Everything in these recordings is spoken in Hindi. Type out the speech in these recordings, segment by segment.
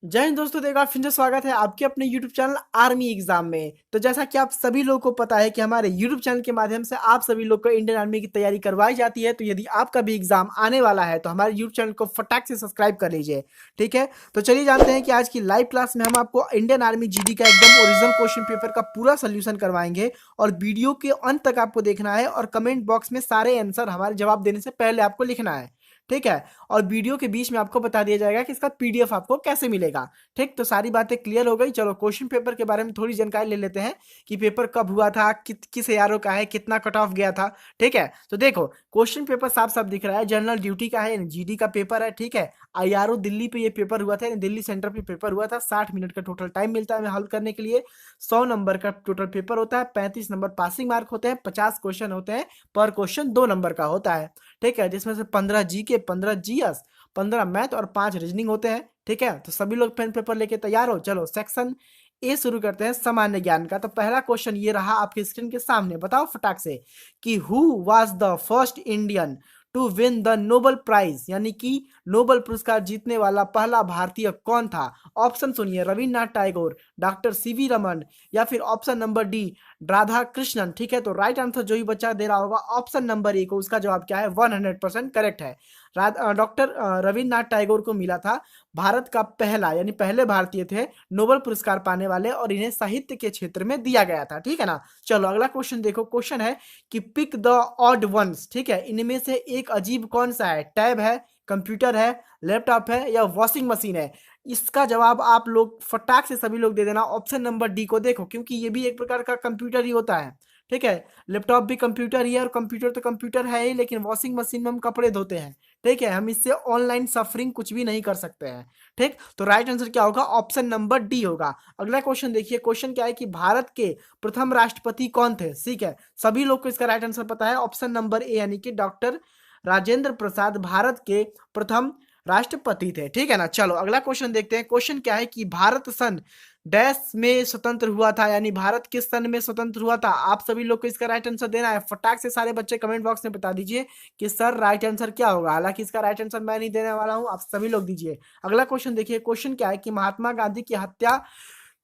जय हिंद दोस्तों, देखो आप फिर से स्वागत है आपके अपने YouTube चैनल आर्मी एग्जाम में। तो जैसा कि आप सभी लोगों को पता है कि हमारे YouTube चैनल के माध्यम से आप सभी लोग को इंडियन आर्मी की तैयारी करवाई जाती है। तो यदि आपका भी एग्जाम आने वाला है तो हमारे YouTube चैनल को फटाक से सब्सक्राइब कर लीजिए। ठीक है, तो चलिए जानते हैं कि आज की लाइव क्लास में हम आपको इंडियन आर्मी जीडी का एकदम ओरिजिनल क्वेश्चन पेपर का पूरा सोल्यूशन करवाएंगे। और वीडियो के अंत तक आपको देखना है और कमेंट बॉक्स में सारे आंसर हमारे जवाब देने से पहले आपको लिखना है। ठीक है, और वीडियो के बीच में आपको बता दिया जाएगा कि इसका पीडीएफ आपको कैसे मिलेगा। ठीक, तो सारी बातें क्लियर हो गई। चलो क्वेश्चन पेपर के बारे में थोड़ी जानकारी ले लेते हैं कि पेपर कब हुआ था, किस एआरओ का है, कितना कट ऑफ गया था। ठीक है, तो देखो क्वेश्चन पेपर साफ साफ दिख रहा है, जनरल ड्यूटी का है, जीडी का पेपर है। ठीक है, आईआरओ दिल्ली पे ये पेपर हुआ था, दिल्ली सेंटर पे पेपर हुआ था। 60 मिनट का टोटल टाइम मिलता है हल करने के लिए। 100 नंबर का टोटल पेपर होता है, 35 नंबर पासिंग मार्क होते हैं, 50 क्वेश्चन होते हैं, पर क्वेश्चन 2 नंबर का होता है। ठीक है, जिसमें से 15 जी के, 15 जीएस, 15 मैथ और 5 रीजनिंग होते हैं। ठीक है, तो सभी लोग पेन पेपर लेके तैयार हो। चलो सेक्शन ए शुरू करते हैं, सामान्य ज्ञान का। तो पहला क्वेश्चन ये रहा आपके स्क्रीन के सामने, बताओ फटाक से कि who was the first Indian to win the Nobel prize, यानी कि नोबेल पुरस्कार जीतने वाला पहला भारतीय कौन था। ऑप्शन सुनिए, रविन्द्रनाथ टैगोर, डॉक्टर सीवी रमन, या फिर option number D Radha Krishnan. ठीक है, तो राइट आंसर जो ही बच्चा दे रहा होगा ऑप्शन नंबर ए को, उसका जवाब क्या है, 100% करेक्ट है। डॉक्टर रविन्द्रनाथ टैगोर को मिला था भारत का पहला, यानी पहले भारतीय थे नोबेल पुरस्कार पाने वाले, और इन्हें साहित्य के क्षेत्र में दिया गया था। ठीक है ना, चलो अगला क्वेश्चन देखो। क्वेश्चन है कि पिक द ऑड वंस। ठीक है, इनमें से एक अजीब कौन सा है, टैब है, कंप्यूटर है, लैपटॉप है, या वॉशिंग मशीन है। इसका जवाब आप लोग फटाक से सभी लोग दे देना ऑप्शन नंबर डी को। देखो क्योंकि ये भी एक प्रकार का कंप्यूटर ही होता है। ठीक है, लैपटॉप भी कंप्यूटर ही है, और कंप्यूटर तो कंप्यूटर है ही, लेकिन वॉशिंग मशीन में हम कपड़े धोते हैं। ठीक है, हम इससे ऑनलाइन सफरिंग कुछ भी नहीं कर सकते हैं। ठीक, तो राइट आंसर क्या होगा, ऑप्शन नंबर डी होगा। अगला क्वेश्चन देखिए, क्वेश्चन क्या है कि भारत के प्रथम राष्ट्रपति कौन थे। ठीक है, सभी लोग को इसका राइट आंसर पता है, ऑप्शन नंबर ए, यानी कि डॉक्टर राजेंद्र प्रसाद भारत के प्रथम राष्ट्रपति थे। ठीक है ना, चलो अगला क्वेश्चन देखते हैं। क्वेश्चन क्या है कि भारत सन डैश में स्वतंत्र हुआ था, यानी भारत किस सन में स्वतंत्र हुआ था। आप सभी लोग को इसका राइट आंसर देना है। फटाक से सारे बच्चे कमेंट बॉक्स में बता दीजिए कि सर राइट आंसर क्या होगा। हालांकि इसका राइट आंसर मैं नहीं देने वाला हूं, आप सभी लोग दीजिए। अगला क्वेश्चन देखिए, क्वेश्चन क्या है कि महात्मा गांधी की हत्या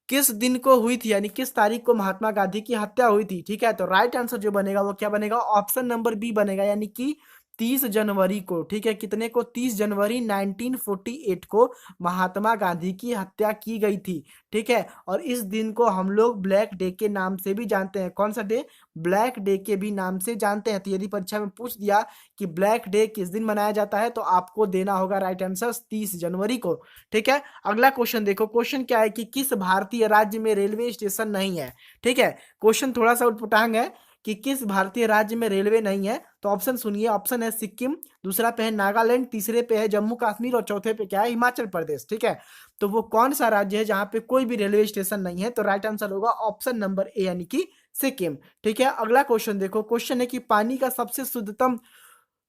किस दिन को हुई थी, यानी किस तारीख को महात्मा गांधी की हत्या हुई थी। ठीक है, तो राइट आंसर जो बनेगा वो क्या बनेगा, ऑप्शन नंबर बी बनेगा, यानी कि 30 जनवरी को। ठीक है, कितने को, 30 जनवरी 1948 को महात्मा गांधी की हत्या की गई थी। ठीक है, और इस दिन को हम लोग ब्लैक डे के नाम से भी जानते हैं। कौन सा डे, ब्लैक डे के भी नाम से जानते हैं। तो यदि परीक्षा में पूछ दिया कि ब्लैक डे किस दिन मनाया जाता है, तो आपको देना होगा राइट आंसर 30 जनवरी को। ठीक है, अगला क्वेश्चन देखो। क्वेश्चन क्या है कि किस भारतीय राज्य में रेलवे स्टेशन नहीं है। ठीक है, क्वेश्चन थोड़ा सा उटपटांग है कि किस भारतीय राज्य में रेलवे नहीं है। तो ऑप्शन सुनिए, ऑप्शन है सिक्किम, दूसरा पे है नागालैंड, तीसरे पे है जम्मू कश्मीर, और चौथे पे क्या है, हिमाचल प्रदेश। ठीक है, तो वो कौन सा राज्य है जहां पे कोई भी रेलवे स्टेशन नहीं है। तो राइट आंसर होगा ऑप्शन नंबर ए, यानी कि सिक्किम। ठीक है, अगला क्वेश्चन देखो। क्वेश्चन है कि पानी का सबसे शुद्धतम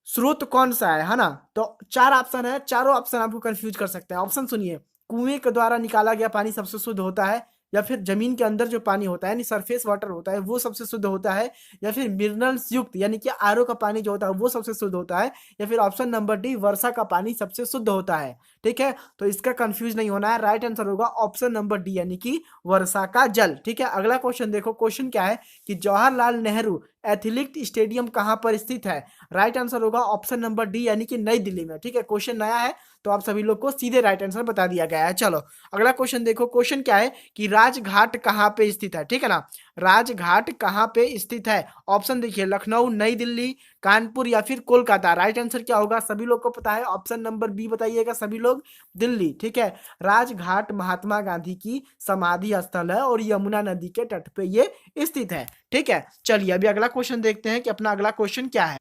स्रोत कौन सा है ना। तो 4 ऑप्शन है, चारों ऑप्शन आपको कंफ्यूज कर सकते हैं। ऑप्शन सुनिए, कुएं के द्वारा निकाला गया पानी सबसे शुद्ध होता है, या फिर जमीन के अंदर जो पानी होता है यानी सरफेस वाटर होता है वो सबसे शुद्ध होता है, या फिर मिनरल्स युक्त यानी कि आरओ का पानी जो होता है वो सबसे शुद्ध होता है, या फिर ऑप्शन नंबर डी वर्षा का पानी सबसे शुद्ध होता है। ठीक है, तो इसका कंफ्यूज नहीं होना है, राइट आंसर होगा ऑप्शन नंबर डी, यानी कि वर्षा का जल। ठीक है, अगला क्वेश्चन देखो। क्वेश्चन क्या है कि जवाहरलाल नेहरू एथलेटिक स्टेडियम कहां पर स्थित है। राइट आंसर होगा ऑप्शन नंबर डी, यानी कि नई दिल्ली में। ठीक है, क्वेश्चन नया है तो आप सभी लोग को सीधे राइट आंसर बता दिया गया है। चलो अगला क्वेश्चन देखो। क्वेश्चन क्या है कि राजघाट कहां पे स्थित है। ठीक है ना, राजघाट कहां पे स्थित है। ऑप्शन देखिए, लखनऊ, नई दिल्ली, कानपुर, या फिर कोलकाता। राइट आंसर क्या होगा, सभी लोग को पता है, ऑप्शन नंबर बी बताइएगा सभी लोग, दिल्ली। ठीक है, राजघाट महात्मा गांधी की समाधि स्थल है और यमुना नदी के तट पे ये स्थित है। ठीक है, चलिए अभी अगला क्वेश्चन देखते हैं कि अपना अगला क्वेश्चन क्या है।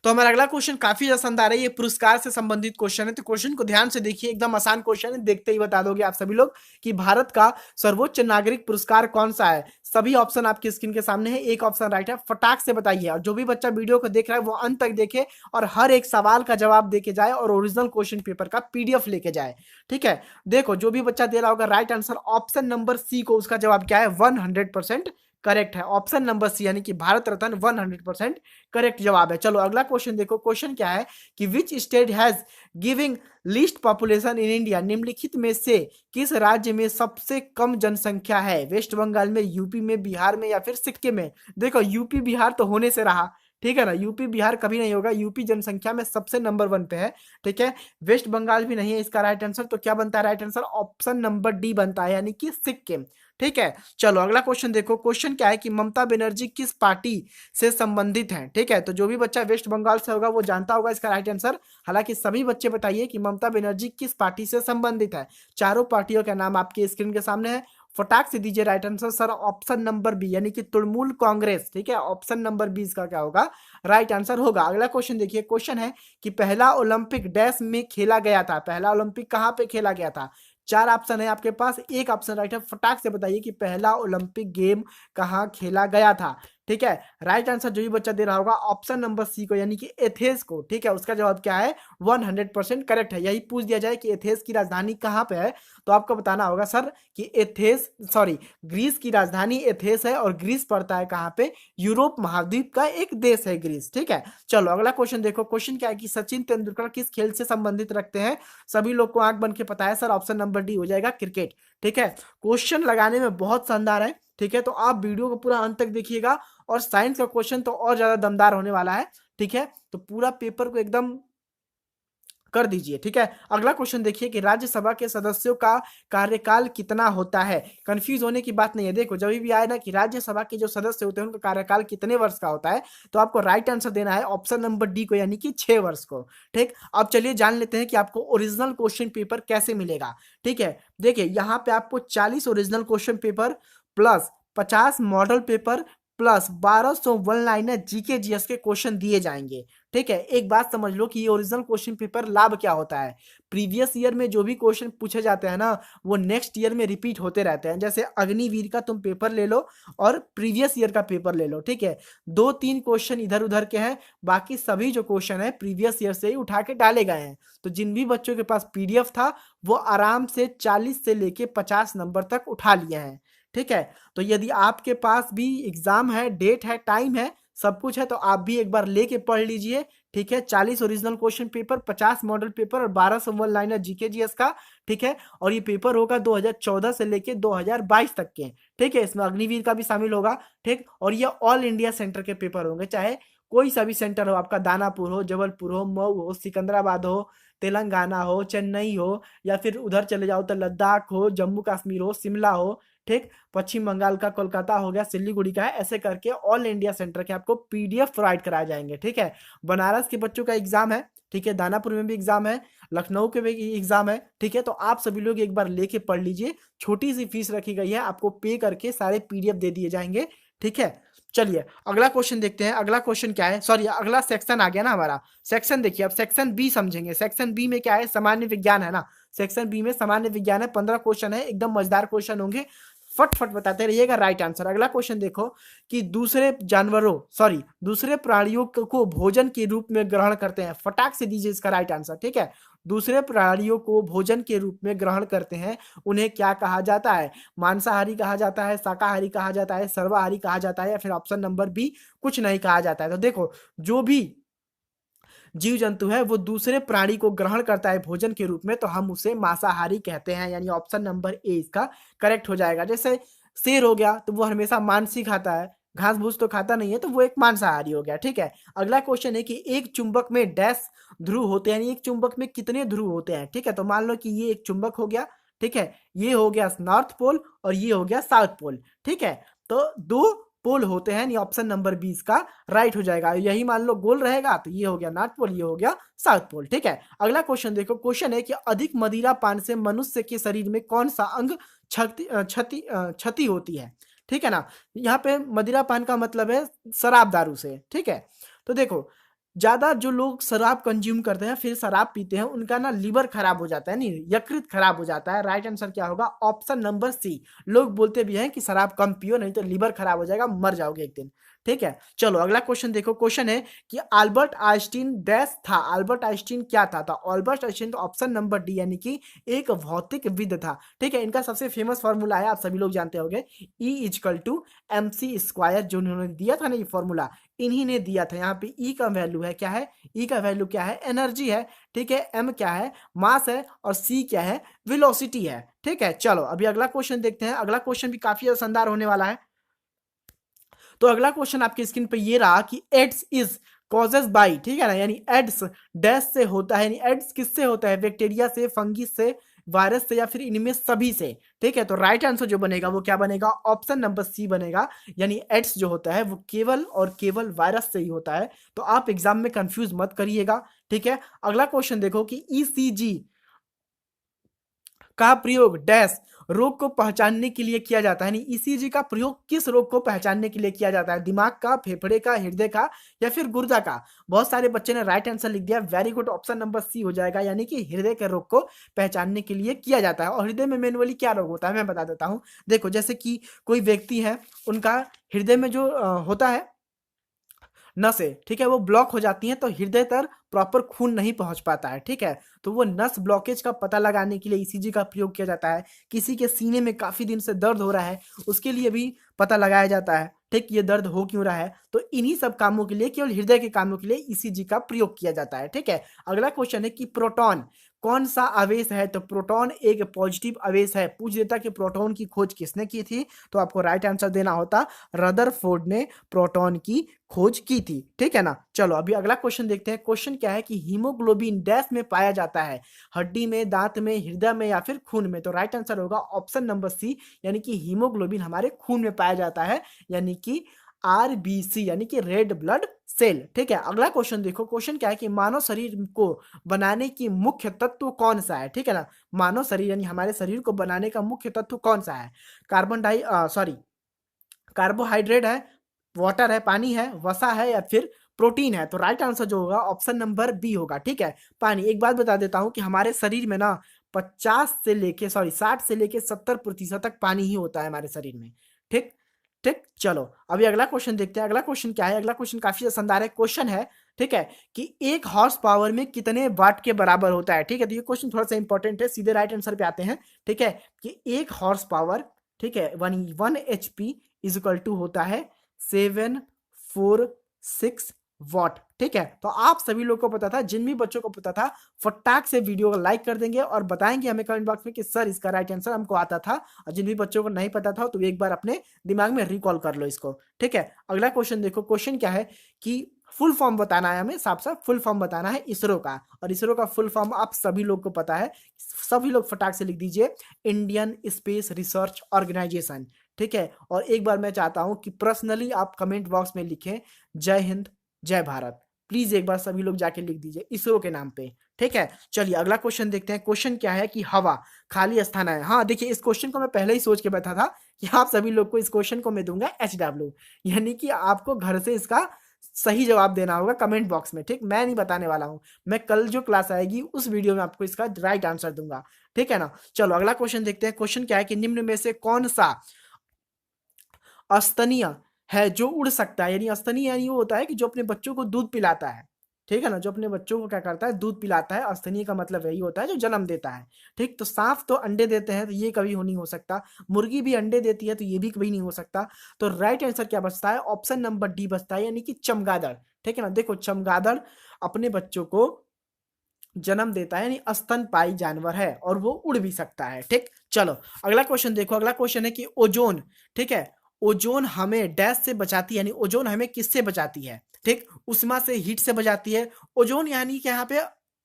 तो हमारा अगला क्वेश्चन काफी शानदार है, ये पुरस्कार से संबंधित क्वेश्चन है। तो क्वेश्चन को ध्यान से देखिए, एकदम आसान क्वेश्चन है, देखते ही बता दोगे आप सभी लोग कि भारत का सर्वोच्च नागरिक पुरस्कार कौन सा है। सभी ऑप्शन आपकी स्क्रीन के सामने है, एक ऑप्शन राइट है, फटाक से बताइए। और जो भी बच्चा वीडियो को देख रहा है वो अंत तक देखे और हर एक सवाल का जवाब देके जाए और ओरिजिनल क्वेश्चन पेपर का पीडीएफ लेके जाए। ठीक है, देखो जो भी बच्चा दे रहा होगा right answer option number C को, उसका जवाब क्या है, 100% करेक्ट है, ऑप्शन नंबर सी यानी कि भारत रत्न 100% करेक्ट जवाब है। चलो अगला क्वेश्चन देखो, क्वेश्चन क्या है कि which state has giving least population in India, निम्नलिखित में से किस राज्य में सबसे कम जनसंख्या है? वेस्ट बंगाल में, यूपी में, बिहार में या फिर सिक्किम में? देखो यूपी बिहार तो होने से रहा, ठीक है ना, यूपी बिहार कभी नहीं होगा, यूपी जनसंख्या में सबसे नंबर 1 पे है, ठीक है। वेस्ट बंगाल भी नहीं है इसका राइट आंसर, तो क्या बनता है right answer? Option number D बनता है यानी कि सिक्किम, ठीक है। चलो अगला क्वेश्चन देखो, क्वेश्चन क्या है कि ममता बनर्जी किस पार्टी से संबंधित हैं? ठीक है, तो जो भी बच्चा वेस्ट बंगाल से होगा वो जानता होगा इसका राइट आंसर। हालांकि सभी बच्चे बताइए कि ममता बनर्जी किस पार्टी से संबंधित है। चारों पार्टियों का नाम आपके स्क्रीन के सामने है, फटाक से दीजिए right answer. Sir option number B यानी कि तृणमूल कांग्रेस, ठीक है, ऑप्शन नंबर बी इसका क्या होगा राइट आंसर होगा। अगला क्वेश्चन देखिए, क्वेश्चन है कि पहला ओलंपिक डैश में खेला गया था, पहला ओलंपिक कहां पे खेला गया था? 4 ऑप्शन है आपके पास, एक ऑप्शन राइट है, फटाक से बताइए कि पहला ओलंपिक गेम कहां खेला गया था, ठीक है। राइट आंसर जो भी बच्चा दे रहा होगा ऑप्शन नंबर सी को यानी कि एथेंस को, ठीक है, उसका जवाब क्या है? 100% करेक्ट है। यही पूछ दिया जाए कि एथेंस की राजधानी कहां पे है, तो आपको बताना होगा सर कि एथेंस, सॉरी, ग्रीस की राजधानी एथेंस है, और ग्रीस पड़ता है कहां पे? यूरोप महाद्वीप का एक देश है ग्रीस, ठीक है। चलो अगला क्वेश्चन देखो, क्वेश्चन क्या है कि सचिन तेंदुलकर किस खेल से संबंधित रखते हैं? सभी लोग को आंख बन के पता है सर, ऑप्शन नंबर डी हो जाएगा, क्रिकेट, ठीक है। क्वेश्चन लगाने में बहुत शानदार है, ठीक है, तो आप वीडियो को पूरा अंत तक देखिएगा, और साइंस का क्वेश्चन तो और ज्यादा दमदार होने वाला है, ठीक है, तो पूरा पेपर को एकदम कर दीजिए, ठीक है। अगला क्वेश्चन देखिए कि राज्यसभा के सदस्यों का कार्यकाल कितना होता है? कंफ्यूज होने की बात नहीं है, देखो जब भी आए ना कि राज्यसभा के जो सदस्य होते हैं उनका कार्यकाल कितने वर्ष का होता है, तो आपको राइट आंसर देना है ऑप्शन नंबर डी को यानी कि 6 वर्ष को, ठीक। अब चलिए जान लेते हैं कि आपको ओरिजिनल क्वेश्चन पेपर कैसे मिलेगा, ठीक है। देखिए यहाँ पे आपको 40 original question paper plus 50 model paper plus 1200 one liner GK GS के क्वेश्चन दिए जाएंगे, ठीक है। एक बात समझ लो कि ये ओरिजिनल क्वेश्चन पेपर लाभ क्या होता है, प्रीवियस ईयर में जो भी क्वेश्चन पूछे जाते हैं ना वो नेक्स्ट ईयर में रिपीट होते रहते हैं। जैसे अग्निवीर का तुम पेपर ले लो और प्रीवियस ईयर का पेपर ले लो, ठीक है, 2-3 क्वेश्चन इधर उधर के हैं, बाकी सभी जो क्वेश्चन है प्रीवियस ईयर से ही उठा के डाले गए हैं। तो जिन भी बच्चों के पास पीडीएफ था वो आराम से 40 से लेके 50 नंबर तक उठा लिए हैं, ठीक है। तो यदि आपके पास भी एग्जाम है, डेट है, टाइम है, सब कुछ है, तो आप भी एक बार लेके पढ़ लीजिए, ठीक है। 40 original question paper, 50 model paper और 1200 वन लाइनर जीके जीएस का, ठीक है। और ये पेपर होगा 2014 से लेके 2022 तक के, ठीक है। इसमें अग्निवीर का भी शामिल होगा, ठीक। और ये ऑल इंडिया सेंटर के पेपर होंगे, चाहे कोई सा भी सेंटर हो आपका, दानापुर हो, जबलपुर हो, मऊ हो, सिकंदराबाद हो, तेलंगाना हो, चेन्नई हो, या फिर उधर चले जाओ तो लद्दाख हो, जम्मू कश्मीर हो, शिमला हो, ठीक, पश्चिम बंगाल का कोलकाता हो गया, सिल्लीगुड़ी का है, ऐसे करके ऑल इंडिया सेंटर के आपको पीडीएफ प्रोवाइड कराए जाएंगे, ठीक है। बनारस के बच्चों का एग्जाम है, ठीक है, दानापुर में भी एग्जाम है, लखनऊ के भी एग्जाम है, ठीक है। तो आप सभी लोग एक बार लेके पढ़ लीजिए, छोटी सी फीस रखी गई है, आपको पे करके सारे पीडीएफ दे दिए जाएंगे, ठीक है। चलिए अगला क्वेश्चन देखते हैं, अगला क्वेश्चन क्या है, सॉरी अगला सेक्शन आ गया ना हमारा, सेक्शन देखिए, अब सेक्शन बी समझेंगे। सेक्शन बी में क्या है, सामान्य विज्ञान है ना, सेक्शन बी में सामान्य विज्ञान है, 15 क्वेश्चन है, एकदम मजेदार क्वेश्चन होंगे, फट फट बताते रहिएगा राइट आंसर। अगला क्वेश्चन देखो कि दूसरे जानवरों, सॉरी दूसरे प्राणियों को भोजन के रूप में ग्रहण करते हैं, फटाक से दीजिए इसका राइट आंसर, ठीक है। दूसरे प्राणियों को भोजन के रूप में ग्रहण करते हैं, उन्हें क्या कहा जाता है? मांसाहारी कहा जाता है, शाकाहारी कहा जाता है, सर्वाहारी कहा जाता है, या फिर ऑप्शन नंबर बी कुछ नहीं कहा जाता है। तो देखो जो भी जीव जंतु है वो दूसरे प्राणी को ग्रहण करता है भोजन के रूप में, तो हम उसे मांसाहारी कहते हैं, यानी ऑप्शन नंबर ए इसका करेक्ट हो जाएगा। जैसे शेर हो गया तो वो हमेशा मांस ही खाता है, घास भूस तो खाता नहीं है, तो वो एक मांसाहारी हो गया, ठीक है। अगला क्वेश्चन है कि एक चुंबक में डैश ध्रुव होते हैं, यानी एक चुंबक में कितने ध्रुव होते हैं, ठीक है। तो मान लो कि ये एक चुंबक हो गया, ठीक है, ये हो गया नॉर्थ पोल और ये हो गया साउथ पोल, ठीक है। तो 2 पोल होते हैं, यानी ऑप्शन नंबर 20 का राइट हो जाएगा। यही मान लो गोल रहेगा तो ये हो गया नॉर्थ पोल, ये हो गया साउथ पोल, ठीक है। अगला क्वेश्चन देखो, क्वेश्चन है कि अधिक मदिरा पान से मनुष्य के शरीर में कौन सा अंग क्षति होती है, ठीक है ना। यहाँ पे मदिरा पान का मतलब है शराब दारू से, ठीक है। तो देखो ज्यादा जो लोग शराब कंज्यूम करते हैं फिर शराब पीते हैं उनका ना लीवर खराब हो जाता है, नहीं यकृत खराब हो जाता है। राइट आंसर क्या होगा? Option number C. लोग बोलते भी हैं कि शराब कम पियो नहीं तो लीवर खराब हो जाएगा, मर जाओगे एक दिन। ठीक है, चलो अगला क्वेश्चन देखो। क्वेश्चन है कि अल्बर्ट आइंस्टीन डैश था। अल्बर्ट आइंस्टीन क्या था? तो अल्बर्ट आइंस्टीन तो ऑप्शन नंबर डी यानी कि एक भौतिकविद था। ठीक है, इनका सबसे फेमस फॉर्मूला है, आप सभी लोग जानते होंगे, E = mc², जो उन्होंने दिया था ना ये फॉर्मूला, इन्हीं ने दिया था। यहाँ पे ई का वैल्यू है क्या है? ई का वैल्यू क्या है? एनर्जी है। ठीक है, एम क्या है? मास है, और सी क्या है? वेलोसिटी है। ठीक है, चलो अभी अगला क्वेश्चन देखते हैं। अगला क्वेश्चन भी काफी ज्यादा शानदार होने वाला है। तो अगला क्वेश्चन आपकी स्क्रीन पे ये रहा कि एड्स इज कॉजेज बाई, ठीक है ना, यानी एड्स डैश से होता है, यानी एड्स किससे होता है? बैक्टीरिया से, फंगिस से, वायरस से, या फिर इनमें सभी से। ठीक है, तो राइट आंसर जो बनेगा वो क्या बनेगा? ऑप्शन नंबर सी बनेगा, यानी एड्स जो होता है वो केवल और केवल वायरस से ही होता है। तो आप एग्जाम में कंफ्यूज मत करिएगा। ठीक है, अगला क्वेश्चन देखो कि ईसीजी का प्रयोग डैश रोग को पहचानने के लिए किया जाता है, यानी ईसीजी का प्रयोग किस रोग को पहचानने के लिए किया जाता है? दिमाग का, फेफड़े का, हृदय का, या फिर गुर्दा का? बहुत सारे बच्चे ने राइट आंसर लिख दिया, very good, option number C हो जाएगा, यानी कि हृदय के रोग को पहचानने के लिए किया जाता है। और हृदय में मैनुअली क्या रोग होता है मैं बता देता हूँ। देखो, जैसे कि कोई व्यक्ति है, उनका हृदय में जो होता है नसें, ठीक है, वो ब्लॉक हो जाती हैं, तो हृदय तक प्रॉपर खून नहीं पहुंच पाता है। ठीक है, तो वो नस ब्लॉकेज का पता लगाने के लिए ईसीजी का प्रयोग किया जाता है। किसी के सीने में काफी दिन से दर्द हो रहा है, उसके लिए भी पता लगाया जाता है, ठीक, ये दर्द हो क्यों रहा है। तो इन्हीं सब कामों के लिए, केवल हृदय के कामों के लिए ईसीजी का प्रयोग किया जाता है। ठीक है, अगला क्वेश्चन है कि प्रोटॉन कौन सा आवेश है? तो प्रोटॉन एक पॉजिटिव आवेश है। पूछ देता कि प्रोटॉन की खोज किसने की थी, तो आपको राइट आंसर देना होता रदरफोर्ड ने प्रोटॉन की खोज की थी। ठीक है ना, चलो अभी अगला क्वेश्चन देखते हैं। क्वेश्चन क्या है कि हीमोग्लोबिन डैश में पाया जाता है? हड्डी में, दांत में, हृदय में, या फिर खून में? तो राइट आंसर होगा ऑप्शन नंबर सी, यानी कि हीमोग्लोबिन हमारे खून में पाया जाता है, यानी कि आरबीसी, यानी कि रेड ब्लड सेल। ठीक है, अगला क्वेश्चन देखो। क्वेश्चन क्या है कि मानव शरीर को बनाने की मुख्य तत्व कौन सा है? ठीक है ना, मानव शरीर यानी हमारे शरीर को बनाने का मुख्य तत्व कौन सा है? कार्बोहाइड्रेट है, वाटर है, पानी है, वसा है, या फिर प्रोटीन है? तो राइट आंसर जो होगा ऑप्शन नंबर बी होगा। ठीक है, पानी। एक बात बता देता हूं कि हमारे शरीर में ना 60 से लेके 70% तक पानी ही होता है हमारे शरीर में। ठीक ठीक, चलो अभी अगला क्वेश्चन देखते हैं। अगला क्वेश्चन क्या है? अगला क्वेश्चन काफी शानदार है। क्वेश्चन है, ठीक है, कि एक हॉर्स पावर में कितने वाट के बराबर होता है? ठीक है, तो ये क्वेश्चन थोड़ा सा इंपॉर्टेंट है, सीधे राइट आंसर पे आते हैं। ठीक है, कि एक हॉर्स पावर, ठीक है, one HP is equal to होता है 746 वॉट। ठीक है, तो आप सभी लोग को पता था, जिन भी बच्चों को पता था फटाक से वीडियो को लाइक कर देंगे और बताएंगे हमें कमेंट बॉक्स में कि सर इसका राइट आंसर हमको आता था। और जिन भी बच्चों को नहीं पता था तो एक बार अपने दिमाग में रिकॉल कर लो इसको। ठीक है, अगला क्वेश्चन देखो। क्वेश्चन क्या है कि फुल फॉर्म बताना है हमें, साफ साफ फुल फॉर्म बताना है इसरो का। और इसरो का फुल फॉर्म आप सभी लोग को पता है, सभी लोग फटाक से लिख दीजिए, इंडियन स्पेस रिसर्च ऑर्गेनाइजेशन। ठीक है, और एक बार मैं चाहता हूं कि पर्सनली आप कमेंट बॉक्स में लिखें जय हिंद जय भारत। प्लीज एक बार सभी लोग जाके लिख दीजिए इसरो के नाम पे। ठीक है, चलिए अगला क्वेश्चन देखते हैं। क्वेश्चन क्या है कि हवा खाली स्थान है। हाँ देखिए, इस क्वेश्चन को मैं पहले ही सोच के बैठा था कि आप सभी लोग को इस क्वेश्चन को मैं दूंगा HW, यानी कि आपको घर से इसका सही जवाब देना होगा कमेंट बॉक्स में। ठीक, मैं नहीं बताने वाला हूं, मैं कल जो क्लास आएगी उस वीडियो में आपको इसका राइट आंसर दूंगा। ठीक है ना, चलो अगला क्वेश्चन देखते हैं। क्वेश्चन क्या है कि निम्न में से कौन सा अस्तनीय है जो उड़ सकता है? यानी अस्तनीय यानी वो होता है कि जो अपने बच्चों को दूध पिलाता है। ठीक है ना, जो अपने बच्चों को क्या करता है, दूध पिलाता है। अस्तनीय का मतलब यही होता है जो जन्म देता है। ठीक, तो सांप तो अंडे देते हैं, तो ये कभी नहीं हो सकता। मुर्गी भी अंडे देती है, तो ये भी कभी नहीं हो सकता। तो राइट आंसर क्या बचता है? ऑप्शन नंबर डी बचता है, यानी कि चमगादड़। ठीक है ना, देखो चमगादड़ अपने बच्चों को जन्म देता है, यानी स्तनपायी जानवर है और वो उड़ भी सकता है। ठीक, चलो अगला क्वेश्चन देखो। अगला क्वेश्चन है कि ओजोन, ठीक है, ओजोन हमें डैश से बचाती है, यानी ओजोन हमें किससे बचाती है? ठीक, उष्मा से, हीट से बचाती है। ओजोन यानी कि यहाँ पे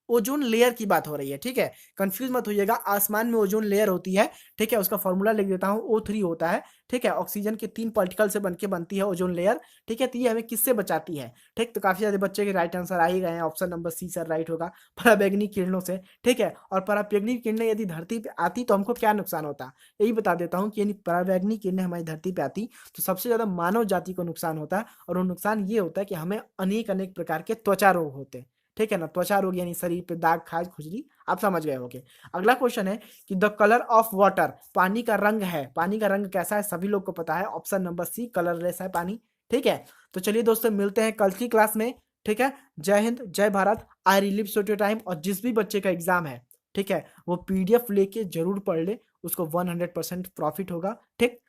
ओजोन लेयर की बात हो रही है, ठीक है, कंफ्यूज मत होइएगा, आसमान में ओजोन लेयर होती है, ठीक है, उसका फॉर्मूला लिख देता हूँ, O3 होता है, ठीक है, ऑक्सीजन के 3 पार्टिकल से बनके बनती है ओजोन लेयर, ठीक है, तो ये हमें किससे बचाती है, ठीक, तो काफी सारे बच्चे के राइट आंसर आ ही गए हैं, option number C sir right होगा, पराबैंगनी किरणों से, ठीक है, और पराबैंगनी किरणें यदि धरती पे आती तो हमको क्या नुकसान होता, यही बता देता हूँ कि यदि पराबैंगनी किरणें हमारी धरती पे आती तो सबसे ज्यादा मानव जाति को नुकसान होता है, और वो नुकसान ये होता है कि हमें अनेक अनेक प्रकार के त्वचा रोग होते हैं, ठीक है ना, त्वचा रोग यानी शरीर पे दाग, खाज, खुजली, आप समझ गए होंगे। अगला क्वेश्चन है कि द कलर ऑफ वाटर, पानी का रंग है, पानी का रंग कैसा है, सभी लोग को पता है, ऑप्शन नंबर सी कलरलेस है पानी, ठीक है। तो चलिए दोस्तों मिलते हैं कल की क्लास में, ठीक है। जय हिंद, जय भारत, आई रिलीव सो टाइम, और जिस भी बच्चे का एग्जाम है, ठीक है, वो पीडीएफ लेके जरूर पढ़ ले, उसको 100% प्रॉफिट होगा, ठीक।